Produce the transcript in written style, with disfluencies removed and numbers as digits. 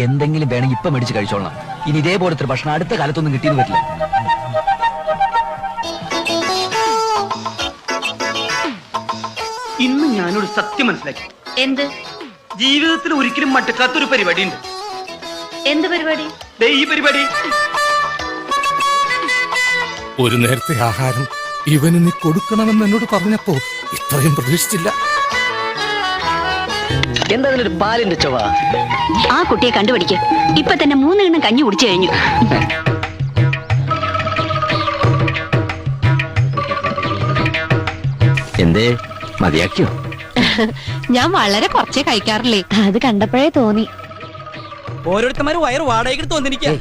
എന്തെങ്കിലും വേണമെങ്കിൽ ഇപ്പൊ മേടിച്ച് കഴിച്ചോളാം. ഇനി ഇതേപോലത്തെ ഭക്ഷണം അടുത്ത കാലത്തൊന്നും കിട്ടിയെന്ന് വരില്ല. ഇന്ന് ഞാനൊരു സത്യം മനസ്സിലാക്കി. എന്ത്? ജീവിതത്തിൽ ഒരിക്കലും മട്ടക്കാത്തൊരു പരിപാടി ഉണ്ട്. എന്ത് പരിപാടി? ഈ പരിപാടി. ഒരു നേരത്തെ ആഹാരം ഇവന് നീ കൊടുക്കണമെന്ന് എന്നോട് പറഞ്ഞപ്പോ ഇത്രയും പ്രതീക്ഷിച്ചില്ല. എന്താ ഒരു പാലിന്റെ ചൊവ? ആ കുട്ടിയെ കണ്ടുപിടിക്ക്. ഇപ്പൊ തന്നെ 3 എണ്ണം കഞ്ഞി കുടിച്ചു കഴിഞ്ഞു. എന്തേ മതിയാക്കിയോ? ഞാൻ വളരെ കുറച്ചേ കഴിക്കാറില്ലേ, അത് കണ്ടപ്പോഴേ തോന്നി. ഓരോരുത്തന്മാര് വയറ് വാടകയ്ക്ക് എടുത്ത് വന്നിരിക്കുക.